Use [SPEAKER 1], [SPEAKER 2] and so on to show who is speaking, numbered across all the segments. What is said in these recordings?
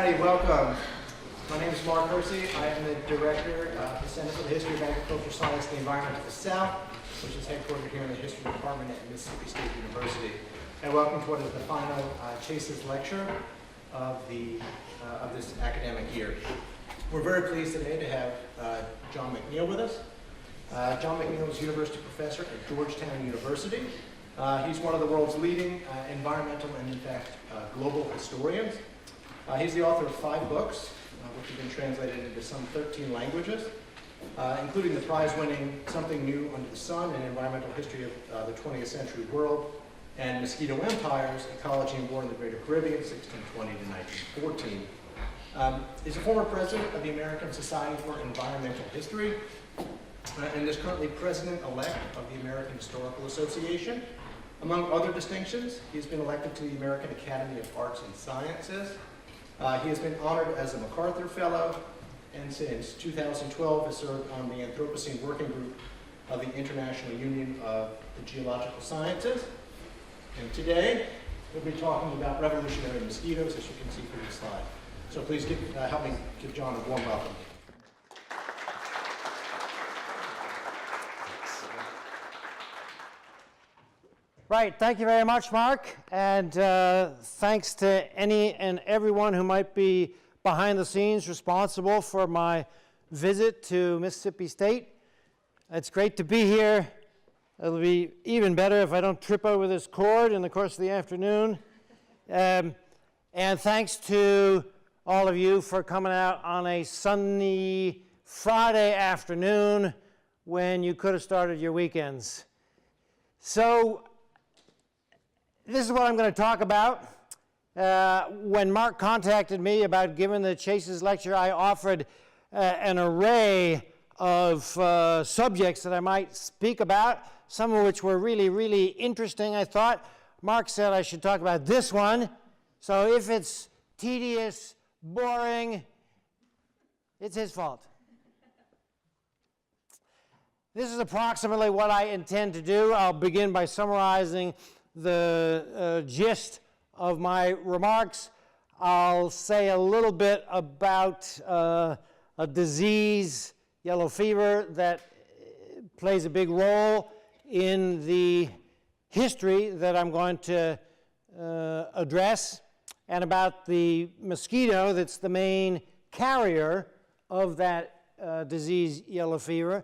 [SPEAKER 1] Alrighty, welcome. My name is Mark Hersey. I am the director of the Center for the History of Agricultural Science and the Environment of the South, which is headquartered here in the History Department at Mississippi State University. And welcome to what is the final CHASES lecture of this academic year. We're very pleased today to have John McNeill with us. John McNeill is University Professor at Georgetown University. He's one of the world's leading environmental and, in fact, global historians. He's the author of 5 books, which have been translated into some 13 languages, including the prize-winning Something New Under the Sun, An Environmental History of the 20th Century World, and Mosquito Empires, Ecology and War in the Greater Caribbean, 1620 to 1914. He's a former president of the American Society for Environmental History, and is currently president-elect of the American Historical Association. Among other distinctions, he's been elected to the American Academy of Arts and Sciences. He has been honored as a MacArthur Fellow, and since 2012 has served on the Anthropocene Working Group of the International Union of the Geological Sciences. And today, we'll be talking about revolutionary mosquitoes, as you can see from the slide. So please help me give John a warm welcome.
[SPEAKER 2] Right, thank you very much, Mark, and thanks to any and everyone who might be behind the scenes responsible for my visit to Mississippi State. It's great to be here. It'll be even better if I don't trip over this cord in the course of the afternoon. And thanks to all of you for coming out on a sunny Friday afternoon when you could have started your weekends. So, this is what I'm going to talk about. When Mark contacted me about giving the CHASES lecture, I offered an array of subjects that I might speak about, some of which were really, really interesting, I thought. Mark said I should talk about this one. So if it's tedious, boring, it's his fault. This is approximately what I intend to do. I'll begin by summarizing the gist of my remarks. I'll say a little bit about a disease, yellow fever, that plays a big role in the history that I'm going to address, and about the mosquito that's the main carrier of that disease, yellow fever,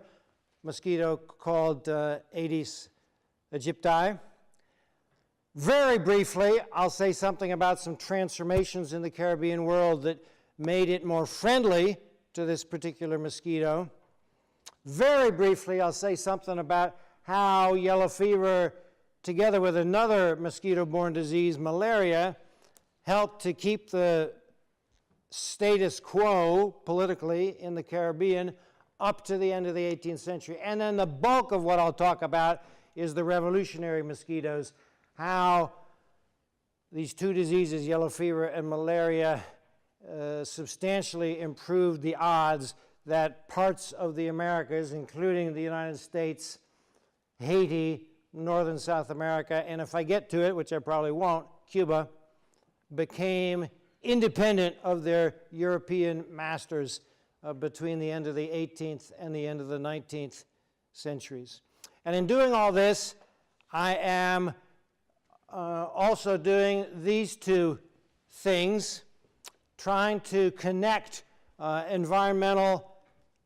[SPEAKER 2] mosquito called Aedes aegypti. Very briefly, I'll say something about some transformations in the Caribbean world that made it more friendly to this particular mosquito. Very briefly, I'll say something about how yellow fever, together with another mosquito-borne disease, malaria, helped to keep the status quo politically in the Caribbean up to the end of the 18th century. And then the bulk of what I'll talk about is the revolutionary mosquitoes, how these two diseases, yellow fever and malaria, substantially improved the odds that parts of the Americas, including the United States, Haiti, northern South America, and if I get to it, which I probably won't, Cuba, became independent of their European masters between the end of the 18th and the end of the 19th centuries. And in doing all this, I am also doing these two things, trying to connect environmental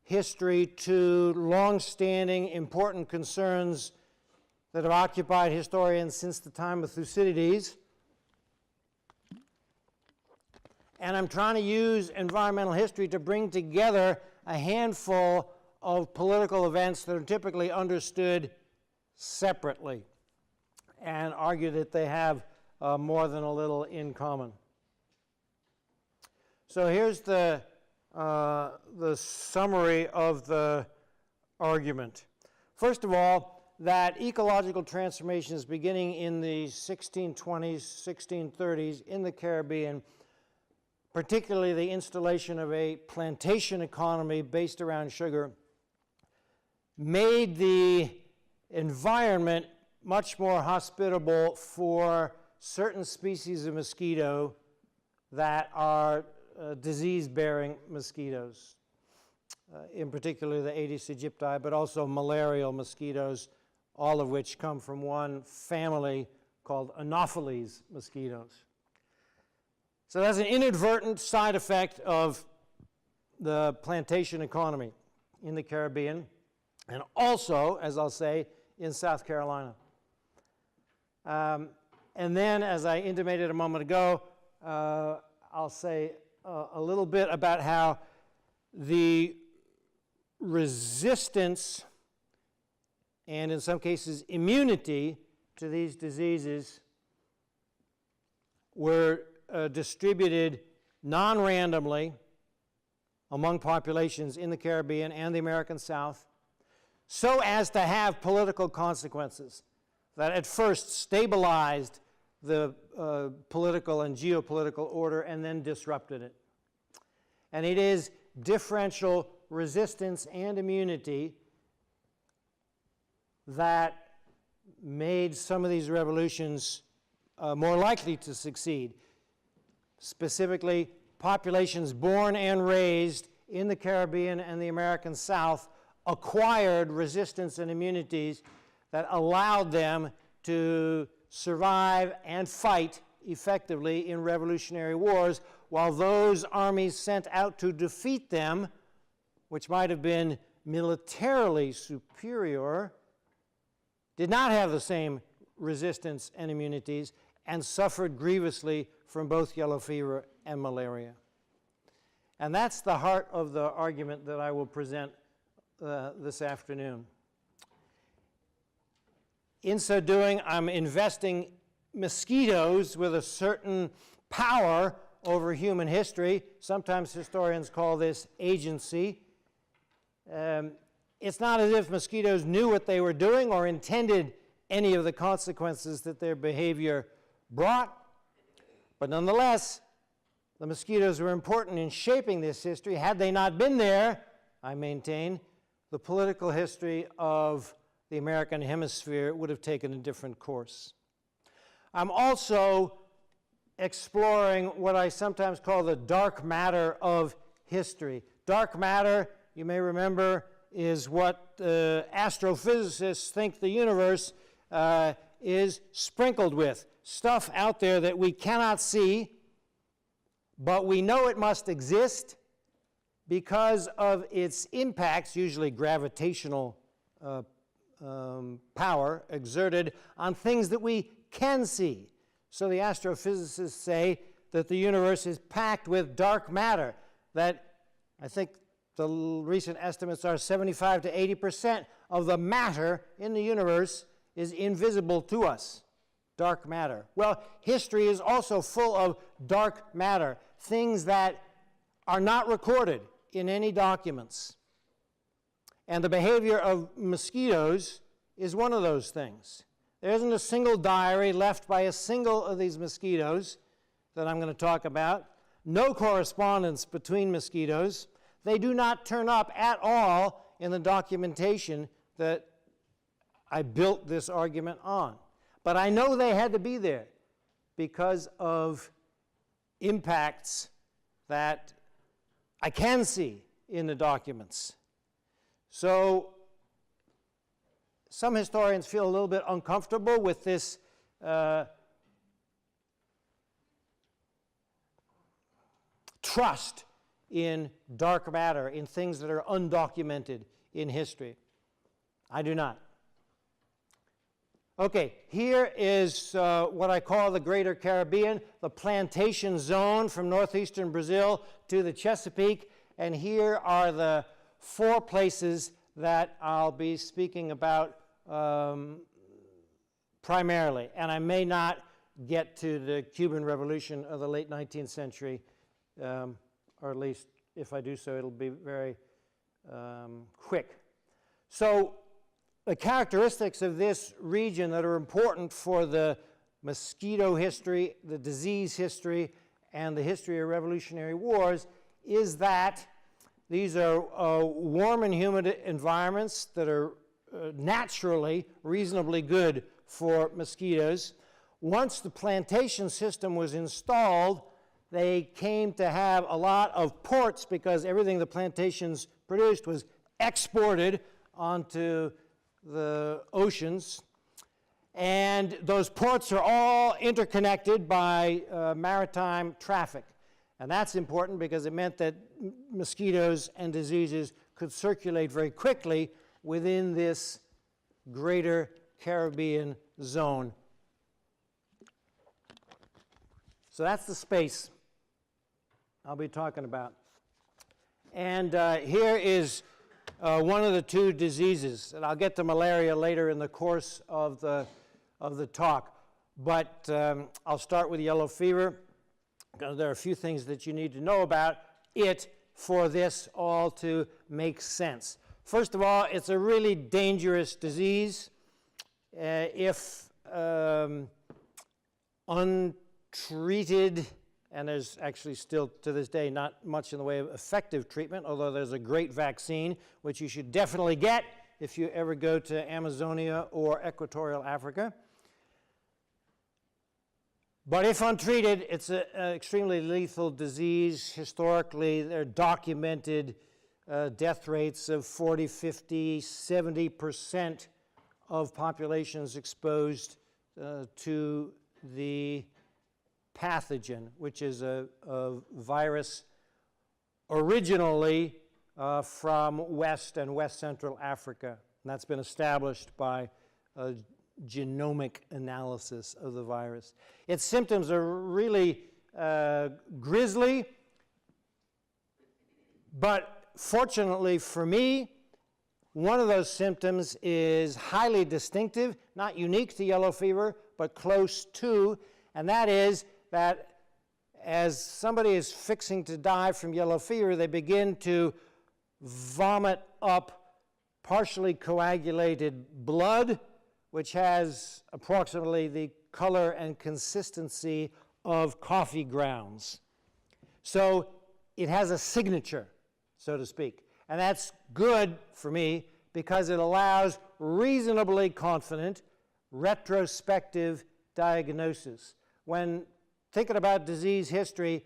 [SPEAKER 2] history to long-standing important concerns that have occupied historians since the time of Thucydides. And I'm trying to use environmental history to bring together a handful of political events that are typically understood separately, and argue that they have more than a little in common. So here's the summary of the argument. First of all, that ecological transformations beginning in the 1620s, 1630s in the Caribbean, particularly the installation of a plantation economy based around sugar, made the environment much more hospitable for certain species of mosquito that are disease-bearing mosquitoes, in particular the Aedes aegypti, but also malarial mosquitoes, all of which come from one family called Anopheles mosquitoes. So that's an inadvertent side effect of the plantation economy in the Caribbean, and also, as I'll say, in South Carolina. And then, as I intimated a moment ago, I'll say a little bit about how the resistance and, in some cases, immunity to these diseases were distributed non-randomly among populations in the Caribbean and the American South, so as to have political consequences that at first stabilized the political and geopolitical order and then disrupted it. And it is differential resistance and immunity that made some of these revolutions more likely to succeed. Specifically, populations born and raised in the Caribbean and the American South acquired resistance and immunities that allowed them to survive and fight effectively in revolutionary wars, while those armies sent out to defeat them, which might have been militarily superior, did not have the same resistance and immunities and suffered grievously from both yellow fever and malaria. And that's the heart of the argument that I will present this afternoon. In so doing, I'm investing mosquitoes with a certain power over human history. Sometimes historians call this agency. It's not as if mosquitoes knew what they were doing or intended any of the consequences that their behavior brought, but nonetheless, the mosquitoes were important in shaping this history. Had they not been there, I maintain, the political history of the American hemisphere would have taken a different course. I'm also exploring what I sometimes call the dark matter of history. Dark matter, you may remember, is what astrophysicists think the universe is sprinkled with. Stuff out there that we cannot see, but we know it must exist because of its impacts, usually gravitational power exerted on things that we can see. So the astrophysicists say that the universe is packed with dark matter, that I think the recent estimates are 75 to 80% of the matter in the universe is invisible to us. Dark matter. Well, history is also full of dark matter, things that are not recorded in any documents. And the behavior of mosquitoes is one of those things. There isn't a single diary left by a single of these mosquitoes that I'm going to talk about. No correspondence between mosquitoes. They do not turn up at all in the documentation that I built this argument on. But I know they had to be there because of impacts that I can see in the documents. So some historians feel a little bit uncomfortable with this trust in dark matter, in things that are undocumented in history. I do not. Okay, here is what I call the Greater Caribbean, the plantation zone from northeastern Brazil to the Chesapeake, and here are the 4 places that I'll be speaking about primarily. And I may not get to the Cuban Revolution of the late 19th century, or at least if I do so, it'll be very quick. So the characteristics of this region that are important for the mosquito history, the disease history, and the history of revolutionary wars is that these are warm and humid environments that are naturally reasonably good for mosquitoes. Once the plantation system was installed, they came to have a lot of ports because everything the plantations produced was exported onto the oceans. And those ports are all interconnected by maritime traffic. And that's important because it meant that mosquitoes and diseases could circulate very quickly within this greater Caribbean zone. So that's the space I'll be talking about. And here is one of the two diseases, and I'll get to malaria later in the course of the talk. But I'll start with yellow fever. There are a few things that you need to know about it for this all to make sense. First of all, it's a really dangerous disease. If untreated, and there's actually still to this day not much in the way of effective treatment, although there's a great vaccine, which you should definitely get if you ever go to Amazonia or Equatorial Africa. But if untreated, it's an extremely lethal disease. Historically, there are documented death rates of 40, 50, 70% of populations exposed to the pathogen, which is a virus originally from West and West Central Africa. And that's been established by genomic analysis of the virus. Its symptoms are really grisly, but fortunately for me, one of those symptoms is highly distinctive, not unique to yellow fever, but close to, and that is that as somebody is fixing to die from yellow fever, they begin to vomit up partially coagulated blood, which has approximately the color and consistency of coffee grounds. So it has a signature, so to speak. And that's good for me because it allows reasonably confident retrospective diagnosis. When thinking about disease history,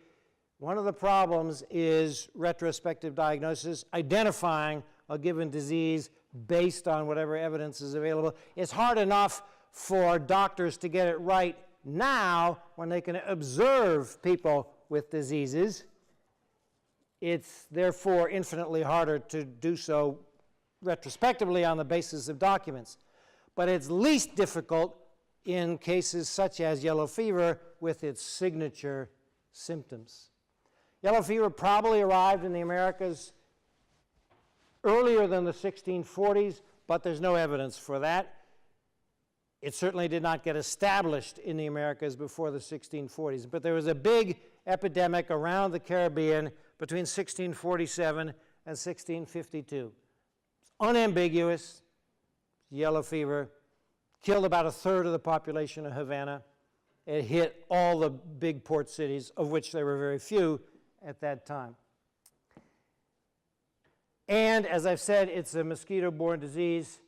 [SPEAKER 2] one of the problems is retrospective diagnosis, identifying a given disease based on whatever evidence is available. It's hard enough for doctors to get it right now when they can observe people with diseases. It's therefore infinitely harder to do so retrospectively on the basis of documents. But it's least difficult in cases such as yellow fever with its signature symptoms. Yellow fever probably arrived in the Americas earlier than the 1640s, but there's no evidence for that. It certainly did not get established in the Americas before the 1640s, but there was a big epidemic around the Caribbean between 1647 and 1652. It's unambiguous, yellow fever, killed about a third of the population of Havana. It hit all the big port cities, of which there were very few at that time. And as I've said, it's a mosquito-borne disease.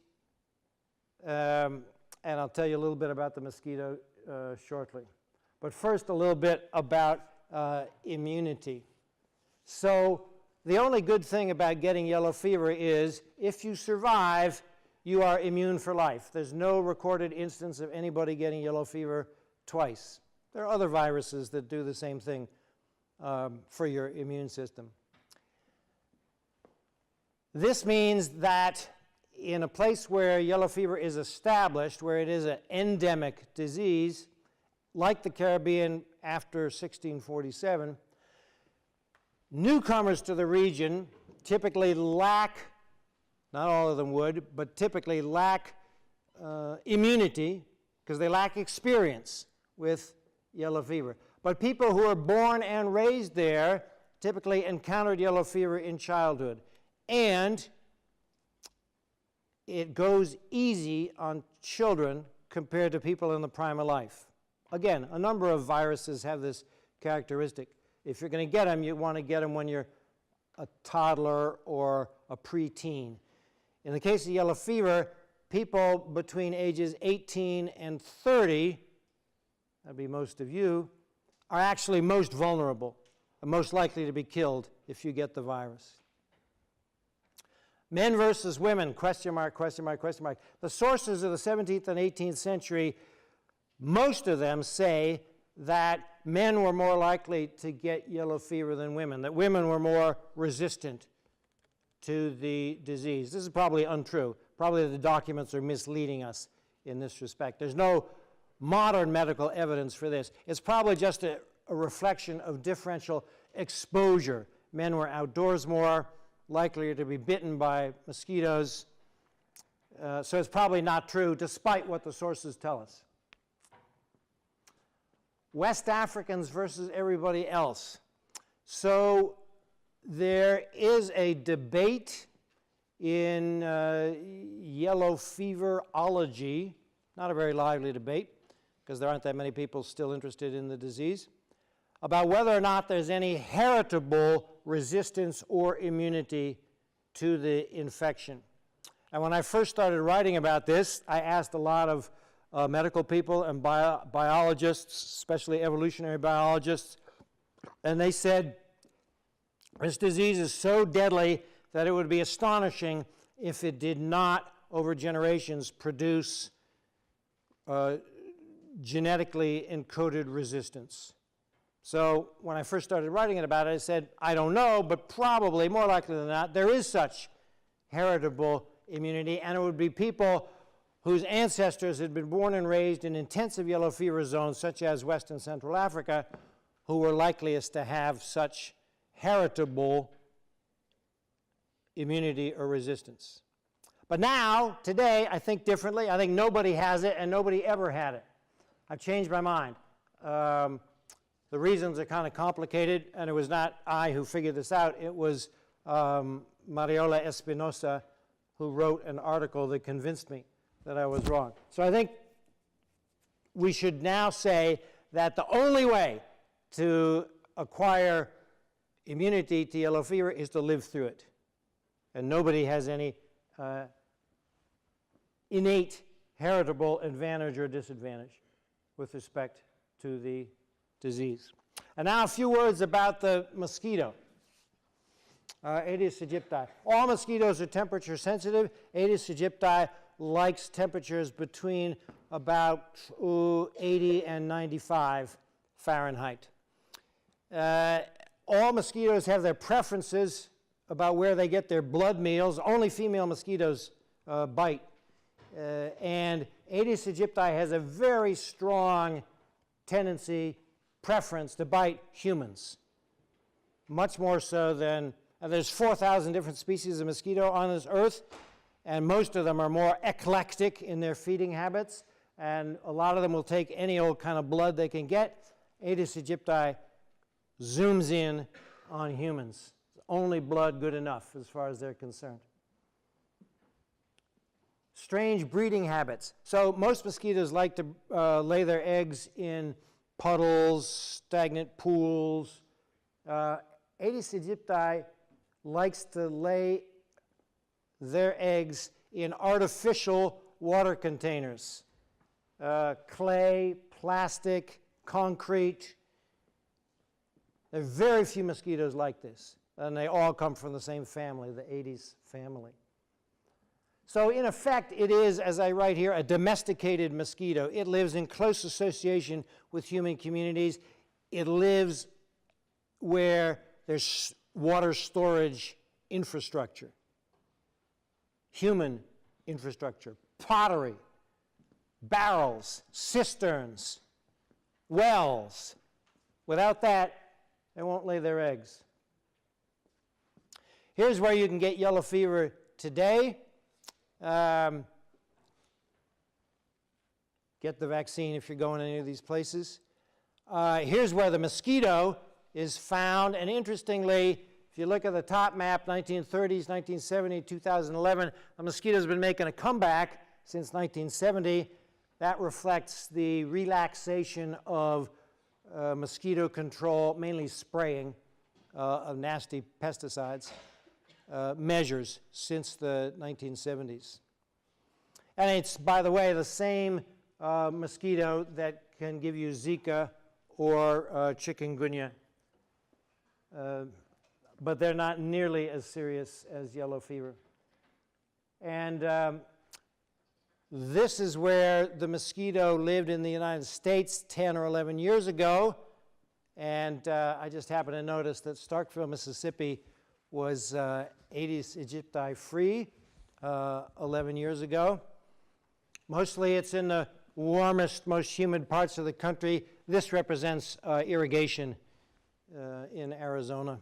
[SPEAKER 2] And I'll tell you a little bit about the mosquito shortly. But first, a little bit about immunity. So the only good thing about getting yellow fever is if you survive, you are immune for life. There's no recorded instance of anybody getting yellow fever twice. There are other viruses that do the same thing for your immune system. This means that in a place where yellow fever is established, where it is an endemic disease, like the Caribbean after 1647, newcomers to the region typically lack, not all of them would, but typically lack immunity because they lack experience with yellow fever. But people who are born and raised there typically encountered yellow fever in childhood. And it goes easy on children compared to people in the prime of life. Again, a number of viruses have this characteristic. If you're going to get them, you want to get them when you're a toddler or a preteen. In the case of yellow fever, people between ages 18 and 30, that'd be most of you, are actually most vulnerable and most likely to be killed if you get the virus. Men versus women, question mark, question mark, question mark. The sources of the 17th and 18th century, most of them say that men were more likely to get yellow fever than women, that women were more resistant to the disease. This is probably untrue. Probably the documents are misleading us in this respect. There's no modern medical evidence for this. It's probably just a reflection of differential exposure. Men were outdoors more, likelier to be bitten by mosquitoes. So it's probably not true, despite what the sources tell us. West Africans versus everybody else. So there is a debate in yellow feverology, not a very lively debate, because there aren't that many people still interested in the disease, about whether or not there's any heritable resistance or immunity to the infection. And when I first started writing about this, I asked a lot of medical people and biologists, especially evolutionary biologists, and they said, this disease is so deadly that it would be astonishing if it did not, over generations, produce genetically encoded resistance. So when I first started writing about it, I said, I don't know, but probably, more likely than not, there is such heritable immunity, and it would be people whose ancestors had been born and raised in intensive yellow fever zones, such as West and Central Africa, who were likeliest to have such heritable immunity or resistance. But now, today, I think differently. I think nobody has it, and nobody ever had it. I've changed my mind. The reasons are kind of complicated, and it was not I who figured this out. It was Mariola Espinosa who wrote an article that convinced me that I was wrong. So I think we should now say that the only way to acquire immunity to yellow fever is to live through it. And nobody has any innate heritable advantage or disadvantage with respect to the disease. And now a few words about the mosquito, Aedes aegypti. All mosquitoes are temperature sensitive. Aedes aegypti likes temperatures between about 80 and 95 Fahrenheit. All mosquitoes have their preferences about where they get their blood meals. Only female mosquitoes bite. And Aedes aegypti has a very strong tendency, preference to bite humans. Much more so than, there's 4,000 different species of mosquito on this earth, and most of them are more eclectic in their feeding habits, and a lot of them will take any old kind of blood they can get. Aedes aegypti zooms in on humans. Only blood good enough as far as they're concerned. Strange breeding habits. So most mosquitoes like to lay their eggs in puddles, stagnant pools. Aedes aegypti likes to lay their eggs in artificial water containers. Clay, plastic, concrete. There are very few mosquitoes like this, and they all come from the same family, the Aedes family. So in effect, it is, as I write here, a domesticated mosquito. It lives in close association with human communities. It lives where there's water storage infrastructure, human infrastructure, pottery, barrels, cisterns, wells. Without that, they won't lay their eggs. Here's where you can get yellow fever today. Get the vaccine if you're going to any of these places. Here's where the mosquito is found, and interestingly, if you look at the top map, 1930s, 1970, 2011, the mosquito's been making a comeback since 1970. That reflects the relaxation of mosquito control, mainly spraying of nasty pesticides, measures since the 1970s. And it's, by the way, the same mosquito that can give you Zika or chikungunya. But they're not nearly as serious as yellow fever. And this is where the mosquito lived in the United States 10 or 11 years ago. And I just happened to notice that Starkville, Mississippi was Aedes aegypti free 11 years ago. Mostly it's in the warmest, most humid parts of the country. This represents irrigation in Arizona.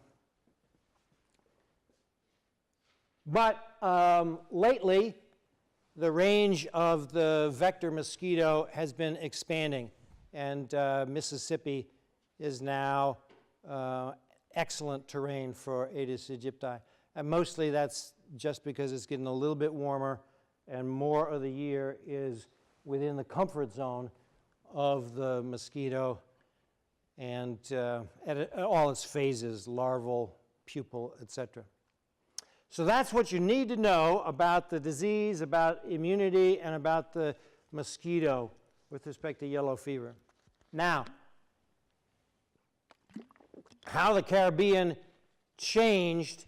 [SPEAKER 2] But lately, the range of the vector mosquito has been expanding, and Mississippi is now excellent terrain for Aedes aegypti. And mostly that's just because it's getting a little bit warmer, and more of the year is within the comfort zone of the mosquito and at all its phases, larval, pupal, etc. So that's what you need to know about the disease, about immunity, and about the mosquito with respect to yellow fever. Now, how the Caribbean changed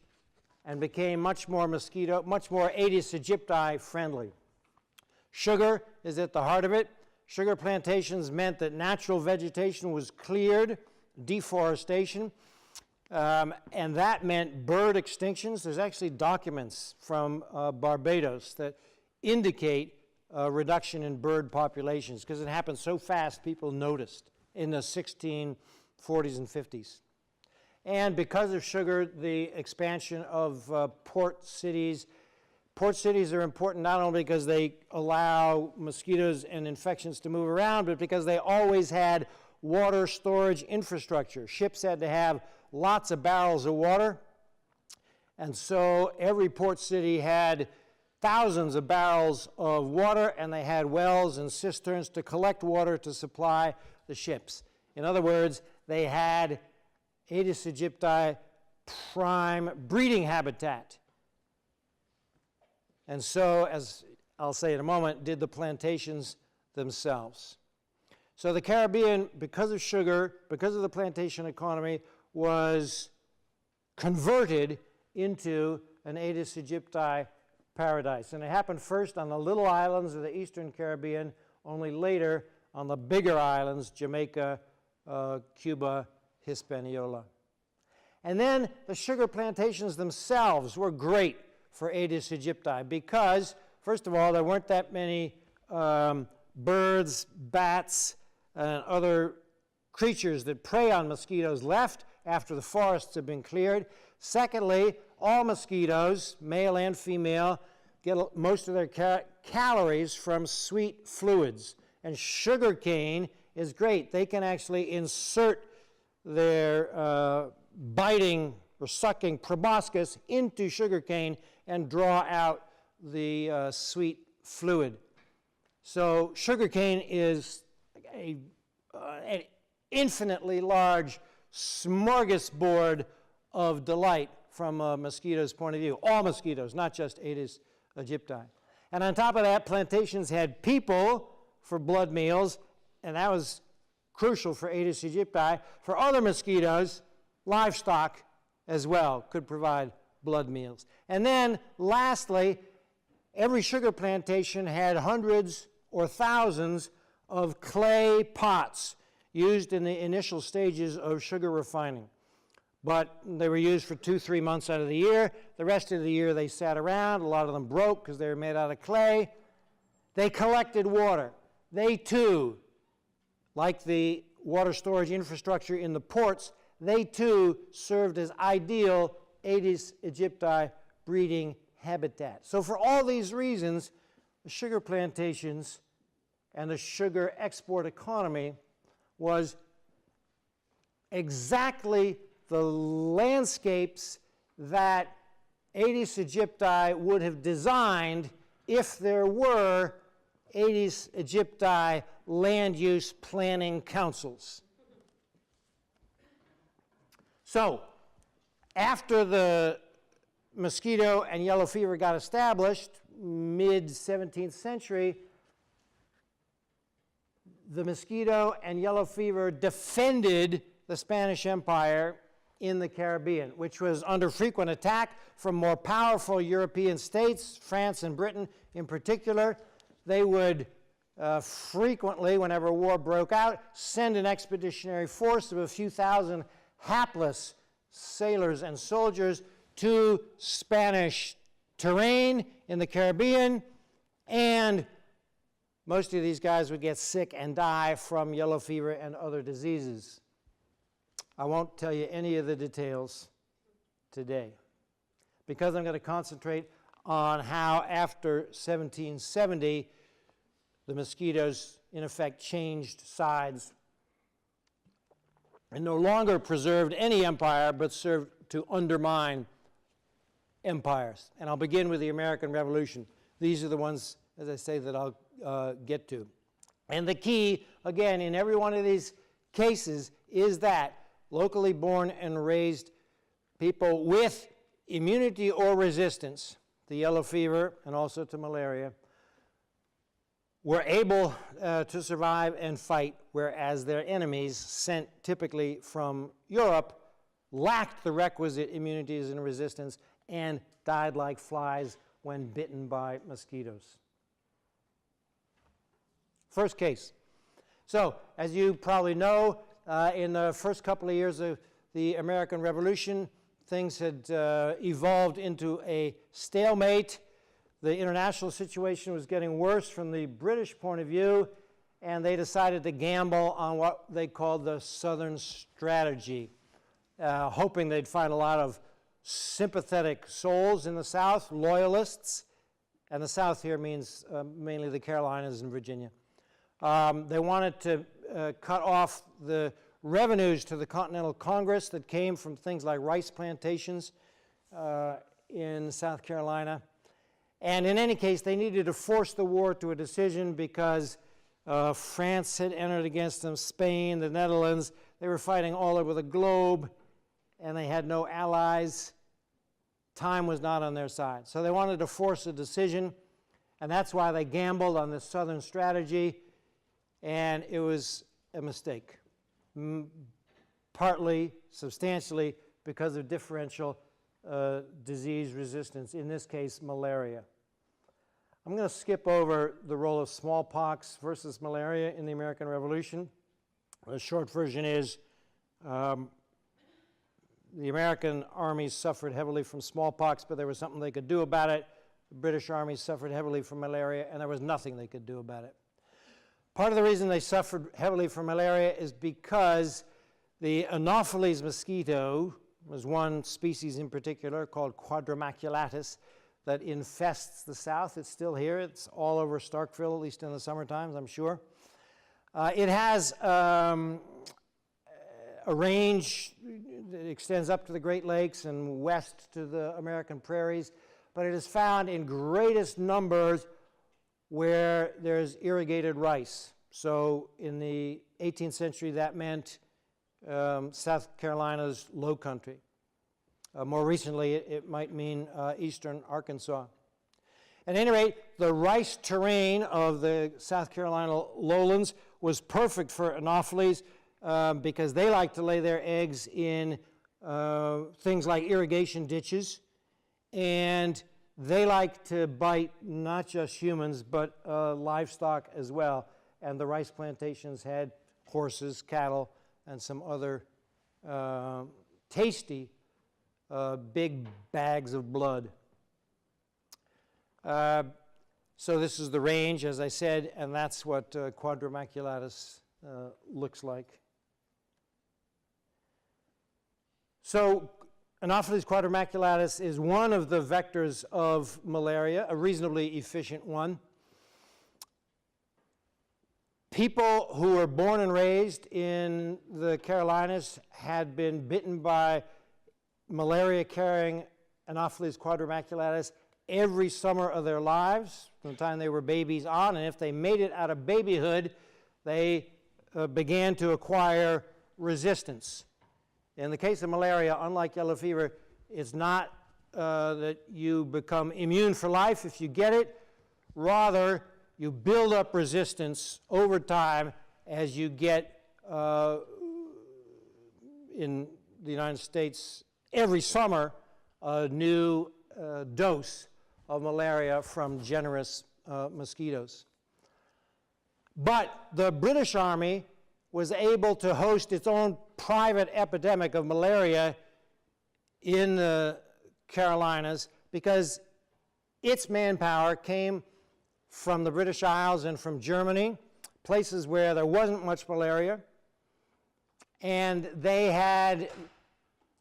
[SPEAKER 2] and became much more Aedes aegypti friendly. Sugar is at the heart of it. Sugar plantations meant that natural vegetation was cleared, deforestation, and that meant bird extinctions. There's actually documents from Barbados that indicate a reduction in bird populations because it happened so fast people noticed in the 1640s and 50s. And because of sugar, the expansion of port cities. Port cities are important not only because they allow mosquitoes and infections to move around, but because they always had water storage infrastructure. Ships had to have lots of barrels of water, and so every port city had thousands of barrels of water, and they had wells and cisterns to collect water to supply the ships. In other words, they had Aedes aegypti prime breeding habitat. And so, as I'll say in a moment, did the plantations themselves. So the Caribbean, because of sugar, because of the plantation economy, was converted into an Aedes aegypti paradise. And it happened first on the little islands of the eastern Caribbean, only later on the bigger islands, Jamaica, Cuba, Hispaniola. And then the sugar plantations themselves were great for Aedes aegypti because, first of all, there weren't that many birds, bats, and other creatures that prey on mosquitoes left after the forests have been cleared. Secondly, all mosquitoes, male and female, get most of their calories from sweet fluids. And sugar cane is great. They can actually insert their biting or sucking proboscis into sugar cane and draw out the sweet fluid. So sugar cane is an infinitely large smorgasbord of delight from a mosquito's point of view. All mosquitoes, not just Aedes aegypti. And on top of that, plantations had people for blood meals, and that was crucial for Aedes aegypti. For other mosquitoes, livestock as well could provide blood meals. And then, lastly, every sugar plantation had hundreds or thousands of clay pots used in the initial stages of sugar refining. But they were used for 2-3 months out of the year. The rest of the year they sat around. A lot of them broke because they were made out of clay. They collected water. They too, like the water storage infrastructure in the ports, they too served as ideal Aedes aegypti breeding habitat. So for all these reasons, the sugar plantations and the sugar export economy was exactly the landscapes that Aedes aegypti would have designed if there were Aedes aegypti land use planning councils. So, after the mosquito and yellow fever got established, mid-17th century, the mosquito and yellow fever defended the Spanish Empire in the Caribbean, which was under frequent attack from more powerful European states, France and Britain in particular. They would frequently, whenever war broke out, send an expeditionary force of a few thousand hapless sailors and soldiers to Spanish terrain in the Caribbean, and most of these guys would get sick and die from yellow fever and other diseases. I won't tell you any of the details today, because I'm going to concentrate on how after 1770 the mosquitoes in effect changed sides and no longer preserved any empire but served to undermine empires. And I'll begin with the American Revolution. These are the ones, as I say, that I'll get to. And the key, again, in every one of these cases is that locally born and raised people with immunity or resistance to yellow fever and also to malaria were able to survive and fight, whereas their enemies, sent typically from Europe, lacked the requisite immunities and resistance and died like flies when bitten by mosquitoes. First case. So, as you probably know, in the first couple of years of the American Revolution, things had evolved into a stalemate. The international situation was getting worse from the British point of view, and they decided to gamble on what they called the Southern Strategy, hoping they'd find a lot of sympathetic souls in the South, loyalists, and the South here means mainly the Carolinas and Virginia. They wanted to cut off the revenues to the Continental Congress that came from things like rice plantations in South Carolina. And in any case, they needed to force the war to a decision because France had entered against them, Spain, the Netherlands. They were fighting all over the globe, and they had no allies. Time was not on their side. So they wanted to force a decision, and that's why they gambled on this Southern Strategy, and it was a mistake. Partly, substantially, because of differential disease resistance, in this case, malaria. I'm going to skip over the role of smallpox versus malaria in the American Revolution. The short version is the American armies suffered heavily from smallpox, but there was something they could do about it. The British armies suffered heavily from malaria, and there was nothing they could do about it. Part of the reason they suffered heavily from malaria is because the Anopheles mosquito was one species in particular called Quadrimaculatus that infests the South. It's still here. It's all over Starkville, at least in the summer times, I'm sure. It has a range that extends up to the Great Lakes and west to the American prairies, but it is found in greatest numbers where there's irrigated rice. So in the 18th century, that meant South Carolina's low country. More recently, it might mean eastern Arkansas. At any rate, the rice terrain of the South Carolina lowlands was perfect for Anopheles because they like to lay their eggs in things like irrigation ditches, and they like to bite not just humans, but livestock as well. And the rice plantations had horses, cattle, and some other tasty big bags of blood. So this is the range, as I said, and that's what Quadrimaculatus looks like. So Anopheles quadrimaculatus is one of the vectors of malaria, a reasonably efficient one. People who were born and raised in the Carolinas had been bitten by malaria-carrying Anopheles quadrimaculatus every summer of their lives, from the time they were babies on, and if they made it out of babyhood, they began to acquire resistance. In the case of malaria, unlike yellow fever, it's not that you become immune for life if you get it. Rather, you build up resistance over time, as you get in the United States every summer a new dose of malaria from generous mosquitoes. But the British Army was able to host its own private epidemic of malaria in the Carolinas because its manpower came from the British Isles and from Germany, places where there wasn't much malaria, and they had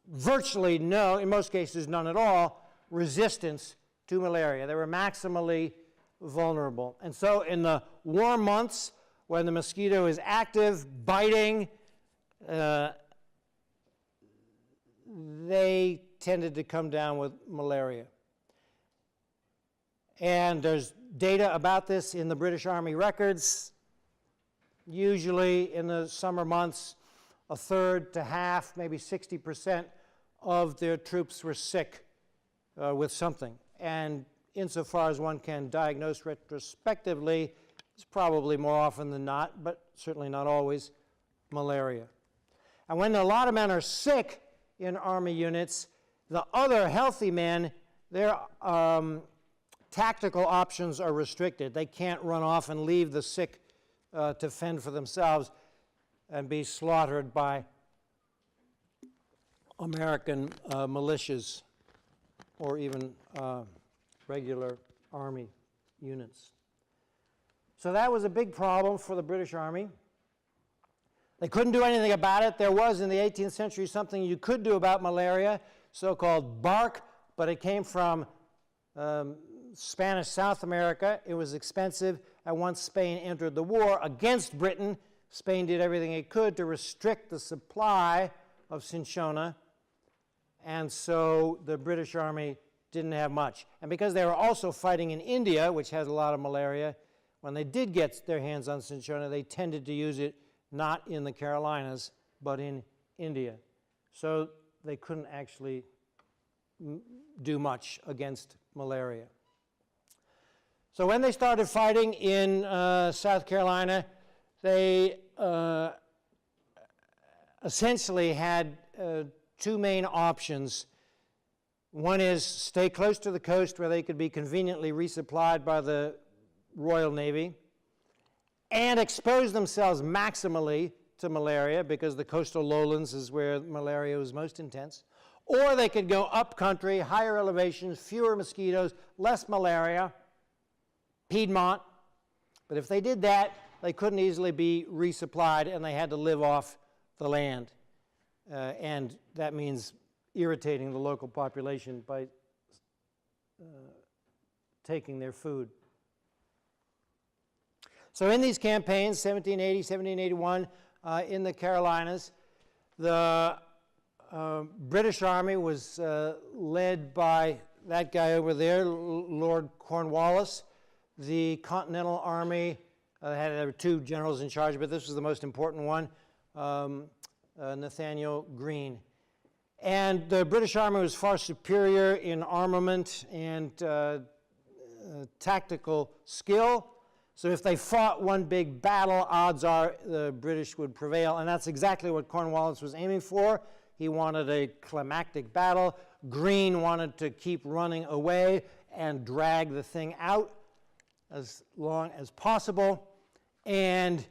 [SPEAKER 2] virtually no, in most cases none at all, resistance to malaria. They were maximally vulnerable. And so in the warm months, when the mosquito is active, biting, they tended to come down with malaria. And there's data about this in the British Army records. Usually in the summer months, a third to half, maybe 60% of their troops were sick with something. And insofar as one can diagnose retrospectively, it's probably more often than not, but certainly not always, malaria. And when a lot of men are sick in Army units, the other healthy men, their tactical options are restricted. They can't run off and leave the sick to fend for themselves and be slaughtered by American militias or even regular Army units. So that was a big problem for the British Army. They couldn't do anything about it. There was, in the 18th century, something you could do about malaria, so-called bark, but it came from Spanish South America. It was expensive, and once Spain entered the war against Britain, Spain did everything it could to restrict the supply of cinchona, and so the British Army didn't have much. And because they were also fighting in India, which has a lot of malaria, when they did get their hands on cinchona, they tended to use it not in the Carolinas, but in India. So they couldn't actually do much against malaria. So when they started fighting in South Carolina, they essentially had two main options. One is stay close to the coast where they could be conveniently resupplied by the Royal Navy and expose themselves maximally to malaria because the coastal lowlands is where malaria was most intense. Or they could go up country, higher elevations, fewer mosquitoes, less malaria, Piedmont. But if they did that, they couldn't easily be resupplied and they had to live off the land. And that means irritating the local population by taking their food. So in these campaigns, 1780, 1781, in the Carolinas, the British Army was led by that guy over there, Lord Cornwallis. The Continental Army there were two generals in charge, but this was the most important one, Nathaniel Greene. And the British Army was far superior in armament and tactical skill. So if they fought one big battle, odds are the British would prevail. And that's exactly what Cornwallis was aiming for. He wanted a climactic battle. Greene wanted to keep running away and drag the thing out as long as possible. And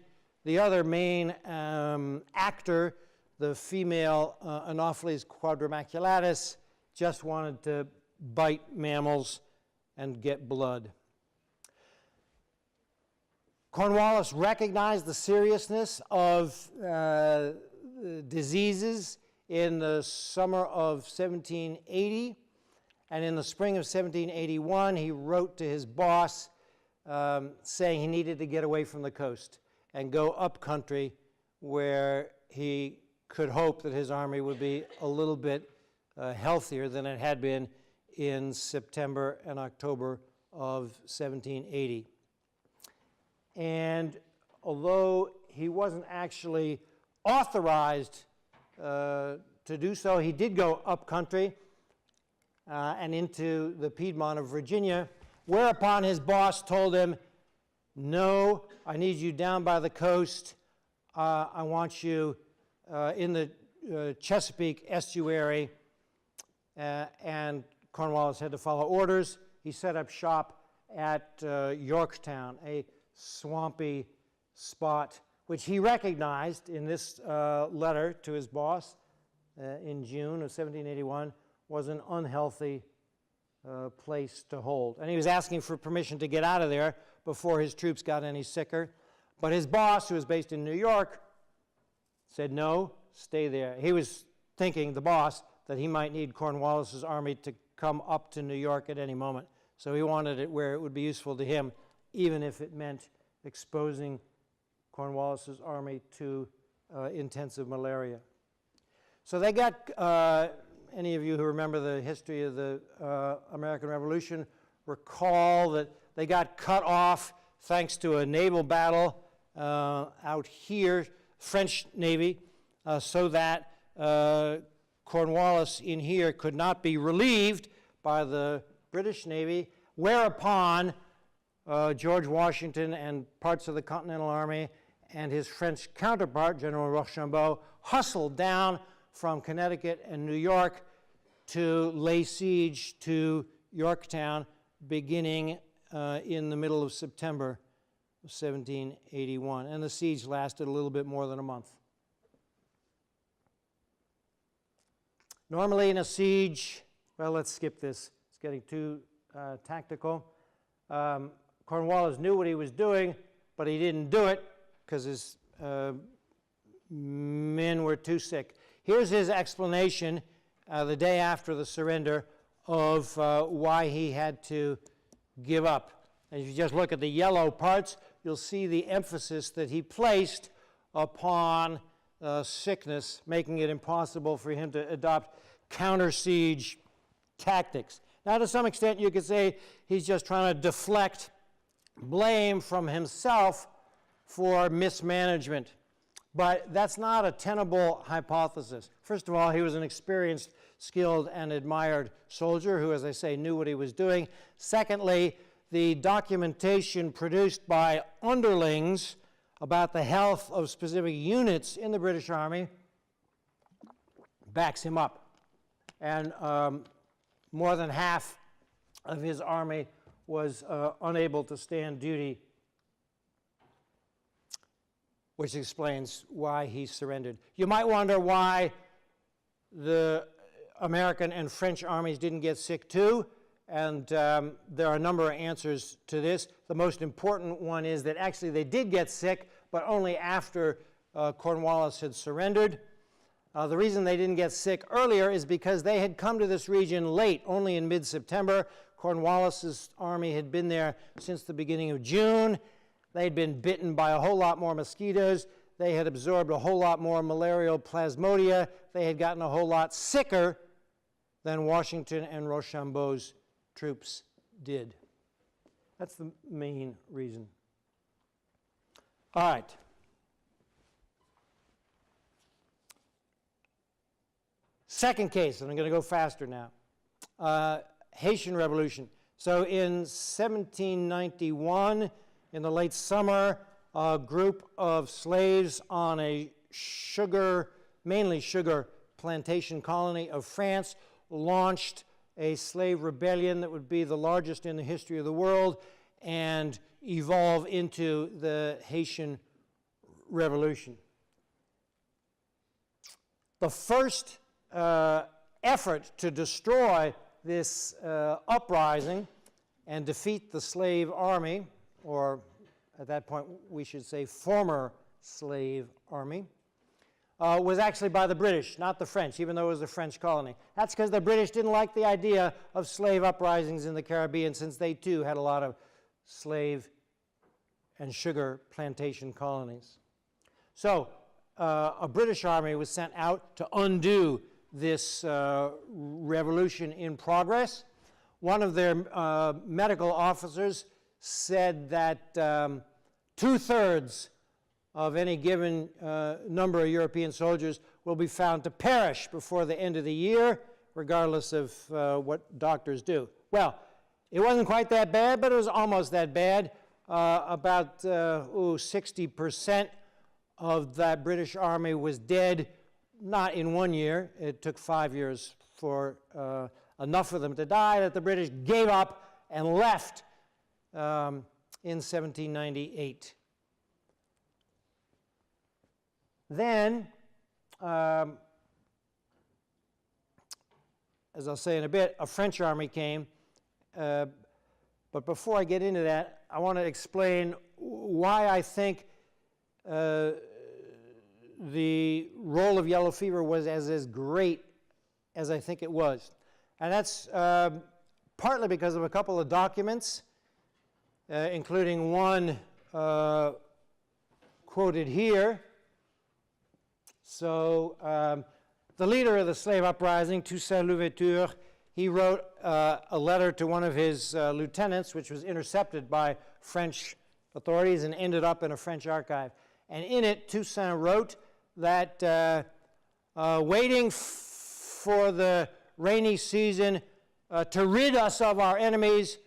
[SPEAKER 2] the other main actor, the female Anopheles quadrimaculatus, just wanted to bite mammals and get blood. Cornwallis recognized the seriousness of diseases in the summer of 1780, and in the spring of 1781, he wrote to his boss saying he needed to get away from the coast and go up country where he could hope that his army would be a little bit healthier than it had been in September and October of 1780. And although he wasn't actually authorized to do so, he did go up country and into the Piedmont of Virginia, whereupon his boss told him, no, I need you down by the coast. I want you in the Chesapeake estuary, and Cornwallis had to follow orders. He set up shop at Yorktown, a swampy spot, which he recognized in this letter to his boss in June of 1781 was an unhealthy place to hold. And he was asking for permission to get out of there before his troops got any sicker. But his boss, who was based in New York, said, no, stay there. He was thinking, the boss, that he might need Cornwallis's army to come up to New York at any moment. So he wanted it where it would be useful to him, even if it meant exposing Cornwallis's army to intensive malaria. So they got, any of you who remember the history of the American Revolution recall that they got cut off thanks to a naval battle out here, French Navy, so that Cornwallis in here could not be relieved by the British Navy, whereupon George Washington and parts of the Continental Army and his French counterpart, General Rochambeau, hustled down from Connecticut and New York to lay siege to Yorktown beginning in the middle of September of 1781. And the siege lasted a little bit more than a month. Normally in a siege, well, let's skip this. It's getting too tactical. Cornwallis knew what he was doing, but he didn't do it because his men were too sick. Here's his explanation the day after the surrender of why he had to give up. And if you just look at the yellow parts, you'll see the emphasis that he placed upon sickness, making it impossible for him to adopt counter-siege tactics. Now, to some extent, you could say he's just trying to deflect blame from himself for mismanagement. But that's not a tenable hypothesis. First of all, he was an experienced, skilled, and admired soldier who, as I say, knew what he was doing. Secondly, the documentation produced by underlings about the health of specific units in the British Army backs him up. And more than half of his army was unable to stand duty, which explains why he surrendered. You might wonder why the American and French armies didn't get sick too, and there are a number of answers to this. The most important one is that actually they did get sick, but only after Cornwallis had surrendered. The reason they didn't get sick earlier is because they had come to this region late, only in mid-September. Cornwallis's army had been there since the beginning of June. They'd been bitten by a whole lot more mosquitoes. They had absorbed a whole lot more malarial plasmodia. They had gotten a whole lot sicker than Washington and Rochambeau's troops did. That's the main reason. All right. Second case, and I'm going to go faster now. Haitian Revolution. So in 1791, in the late summer, a group of slaves on a mainly sugar plantation colony of France launched a slave rebellion that would be the largest in the history of the world and evolve into the Haitian Revolution. The first effort to destroy this uprising and defeat the slave army, or at that point we should say former slave army, was actually by the British, not the French, even though it was a French colony. That's because the British didn't like the idea of slave uprisings in the Caribbean, since they too had a lot of slave and sugar plantation colonies. So a British army was sent out to undo this revolution in progress. One of their medical officers said that 2/3 of any given number of European soldiers will be found to perish before the end of the year, regardless of what doctors do. Well, it wasn't quite that bad, but it was almost that bad. About 60% of that British army was dead, not in 1 year. It took 5 years for enough of them to die that the British gave up and left in 1798. Then, as I'll say in a bit, a French army came. But before I get into that, I want to explain why I think the role of yellow fever was as great as I think it was. And that's partly because of a couple of documents, including one quoted here. So the leader of the slave uprising, Toussaint Louverture, he wrote a letter to one of his lieutenants, which was intercepted by French authorities and ended up in a French archive. And in it, Toussaint wrote that waiting for the rainy season to rid us of our enemies,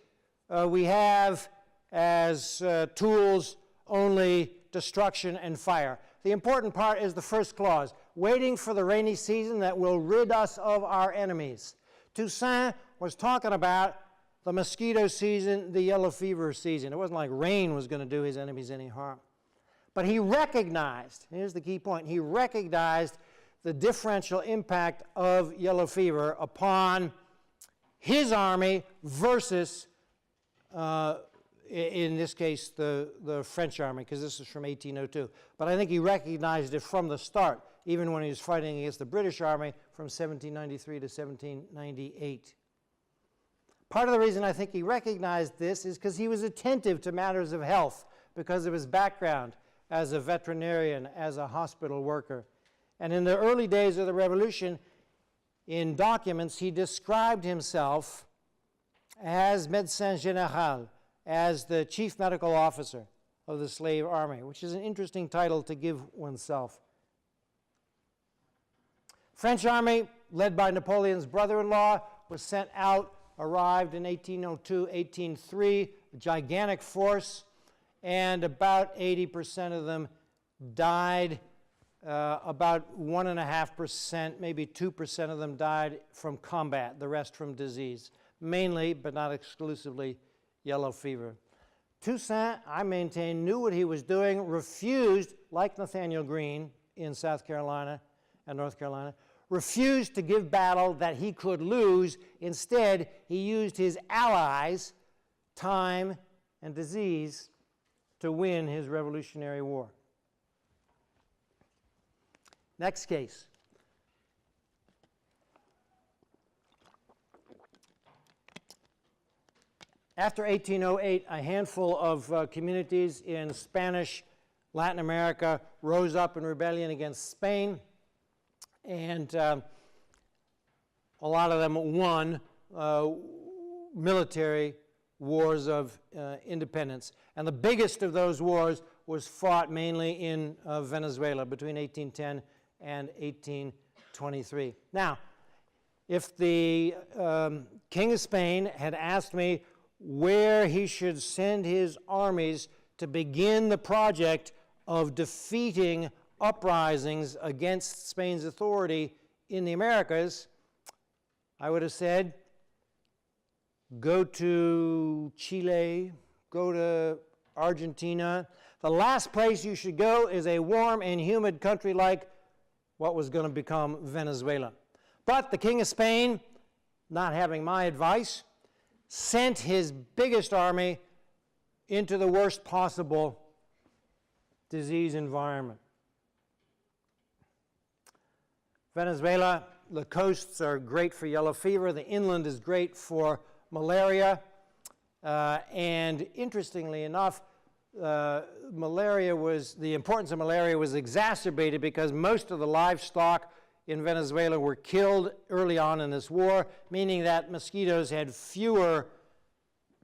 [SPEAKER 2] we have as tools only destruction and fire. The important part is the first clause, waiting for the rainy season that will rid us of our enemies. Toussaint was talking about the mosquito season, the yellow fever season. It wasn't like rain was going to do his enemies any harm. But he recognized, here's the key point, he recognized the differential impact of yellow fever upon his army versus, in this case, the French army, because this is from 1802. But I think he recognized it from the start, even when he was fighting against the British army from 1793 to 1798. Part of the reason I think he recognized this is because he was attentive to matters of health because of his background as a veterinarian, as a hospital worker. And in the early days of the Revolution, in documents, he described himself as médecin général, as the chief medical officer of the slave army, which is an interesting title to give oneself. French army, led by Napoleon's brother-in-law, was sent out, arrived in 1802, 1803, a gigantic force, and about 80% of them died. About 1.5%, maybe 2% of them died from combat, the rest from disease. Mainly, but not exclusively, yellow fever. Toussaint, I maintain, knew what he was doing, refused, like Nathaniel Greene in South Carolina and North Carolina, refused to give battle that he could lose. Instead, he used his allies, time and disease, to win his Revolutionary War. Next case. After 1808, a handful of communities in Spanish Latin America rose up in rebellion against Spain, and a lot of them won military wars of independence. And the biggest of those wars was fought mainly in Venezuela between 1810 and 1823. Now, if the King of Spain had asked me where he should send his armies to begin the project of defeating uprisings against Spain's authority in the Americas, I would have said, go to Chile, go to Argentina. The last place you should go is a warm and humid country like what was going to become Venezuela. But the King of Spain, not having my advice, sent his biggest army into the worst possible disease environment. Venezuela, the coasts are great for yellow fever. The inland is great for malaria. And interestingly enough, the importance of malaria was exacerbated because most of the livestock in Venezuela were killed early on in this war, meaning that mosquitoes had fewer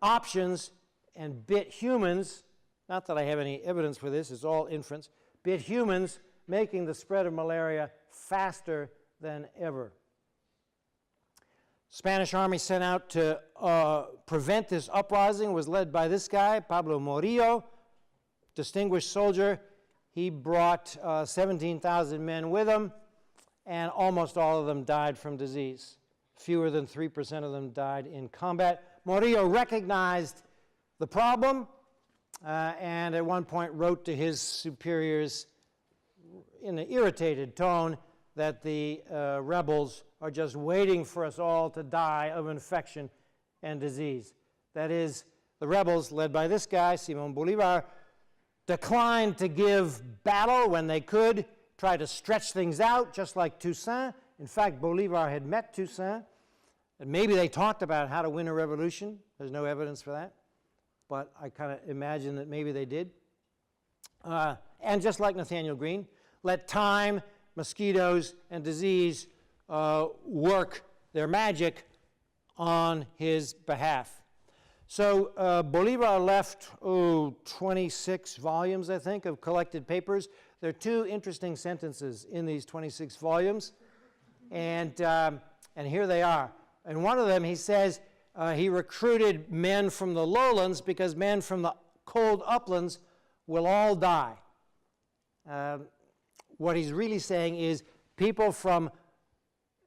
[SPEAKER 2] options and bit humans. Not that I have any evidence for this, it's all inference. Bit humans, making the spread of malaria faster than ever. Spanish army sent out to prevent this uprising was led by this guy, Pablo Morillo, distinguished soldier. He brought 17,000 men with him, and almost all of them died from disease. Fewer than 3% of them died in combat. Morillo recognized the problem and at one point wrote to his superiors in an irritated tone that the rebels are just waiting for us all to die of infection and disease. That is, the rebels, led by this guy, Simón Bolívar, declined to give battle when they could, try to stretch things out, just like Toussaint. In fact, Bolívar had met Toussaint, and maybe they talked about how to win a revolution. There's no evidence for that, but I kind of imagine that maybe they did. And just like Nathaniel Greene, let time, mosquitoes, and disease work their magic on his behalf. So Bolívar left 26 volumes, I think, of collected papers. There are two interesting sentences in these 26 volumes, and here they are. In one of them, he says he recruited men from the lowlands because men from the cold uplands will all die. What he's really saying is people from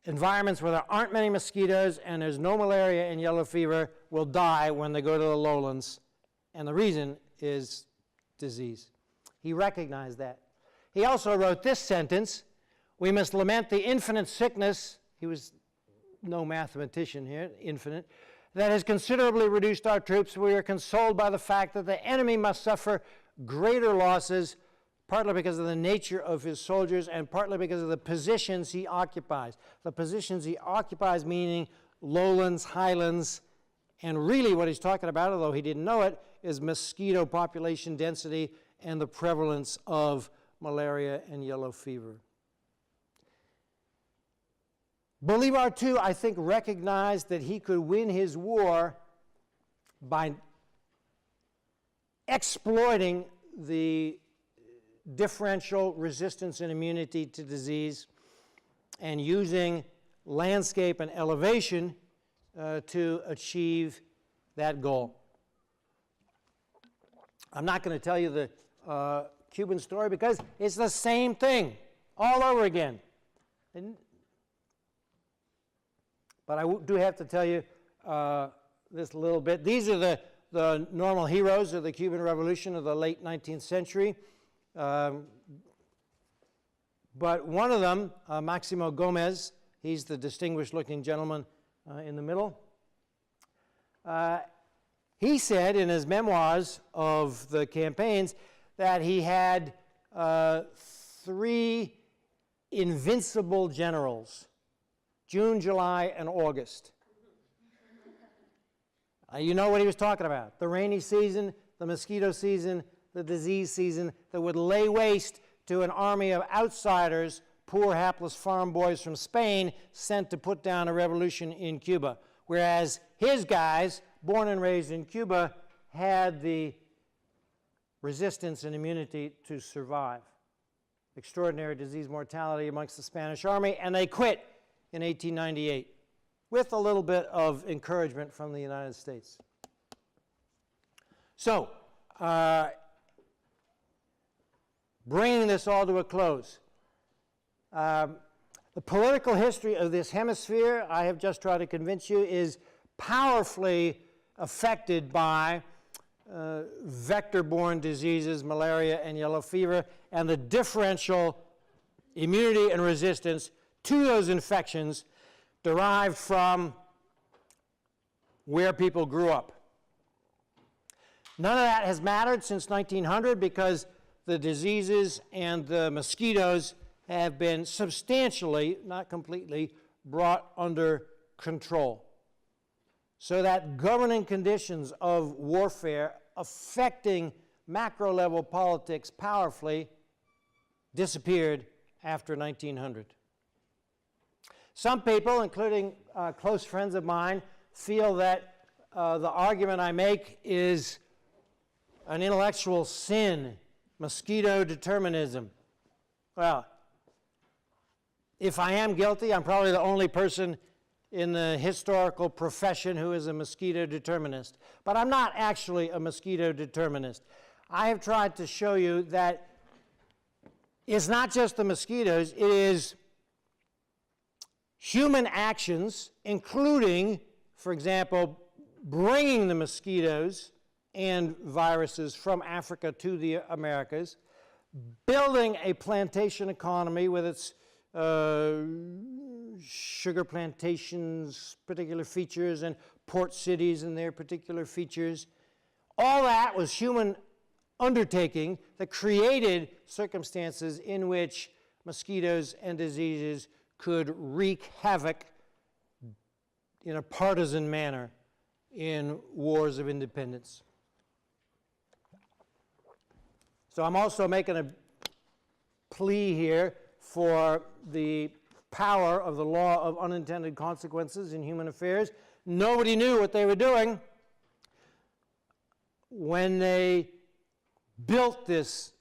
[SPEAKER 2] environments where there aren't many mosquitoes and there's no malaria and yellow fever will die when they go to the lowlands, and the reason is disease. He recognized that. He also wrote this sentence: we must lament the infinite sickness, he was no mathematician here, infinite, that has considerably reduced our troops. We are consoled by the fact that the enemy must suffer greater losses, partly because of the nature of his soldiers and partly because of the positions he occupies. The positions he occupies meaning lowlands, highlands, and really what he's talking about, although he didn't know it, is mosquito population density and the prevalence of malaria and yellow fever. Bolívar, too, I think, recognized that he could win his war by exploiting the differential resistance and immunity to disease and using landscape and elevation to achieve that goal. I'm not going to tell you the Cuban story because it's the same thing all over again. But I do have to tell you this a little bit. These are the normal heroes of the Cuban Revolution of the late 19th century. But one of them, Máximo Gómez, he's the distinguished-looking gentleman in the middle. He said in his memoirs of the campaigns that he had 3 invincible generals: June, July, and August. You know what he was talking about. The rainy season, the mosquito season, the disease season that would lay waste to an army of outsiders, poor, hapless farm boys from Spain sent to put down a revolution in Cuba. Whereas his guys, born and raised in Cuba, had the resistance and immunity to survive. Extraordinary disease mortality amongst the Spanish army, and they quit in 1898 with a little bit of encouragement from the United States. So, bringing this all to a close, the political history of this hemisphere, I have just tried to convince you, is powerfully affected by vector-borne diseases, malaria and yellow fever, and the differential immunity and resistance to those infections derived from where people grew up. None of that has mattered since 1900 because the diseases and the mosquitoes have been substantially, not completely, brought under control. So that governing conditions of warfare affecting macro-level politics powerfully disappeared after 1900. Some people, including close friends of mine, feel that the argument I make is an intellectual sin, mosquito determinism. Well, if I am guilty, I'm probably the only person in the historical profession who is a mosquito determinist. But I'm not actually a mosquito determinist. I have tried to show you that is not just the mosquitoes, it is human actions, including, for example, bringing the mosquitoes and viruses from Africa to the Americas, building a plantation economy with its sugar plantations, particular features, and port cities and their particular features. All that was human undertaking that created circumstances in which mosquitoes and diseases could wreak havoc in a partisan manner in wars of independence. So I'm also making a plea here for the power of the law of unintended consequences in human affairs. Nobody knew what they were doing when they built this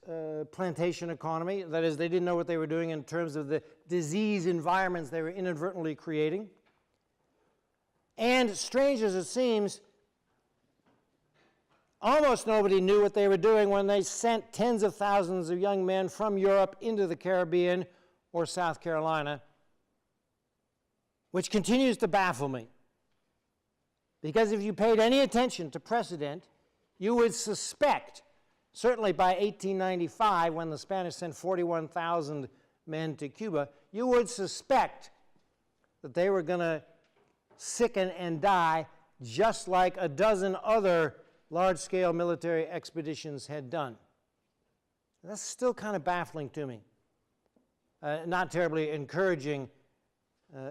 [SPEAKER 2] plantation economy. That is, they didn't know what they were doing in terms of the disease environments they were inadvertently creating. And strange as it seems, almost nobody knew what they were doing when they sent tens of thousands of young men from Europe into the Caribbean or South Carolina, which continues to baffle me. Because if you paid any attention to precedent, you would suspect, certainly by 1895, when the Spanish sent 41,000 men to Cuba, you would suspect that they were going to sicken and die just like a dozen other large-scale military expeditions had done. That's still kind of baffling to me. Not terribly encouraging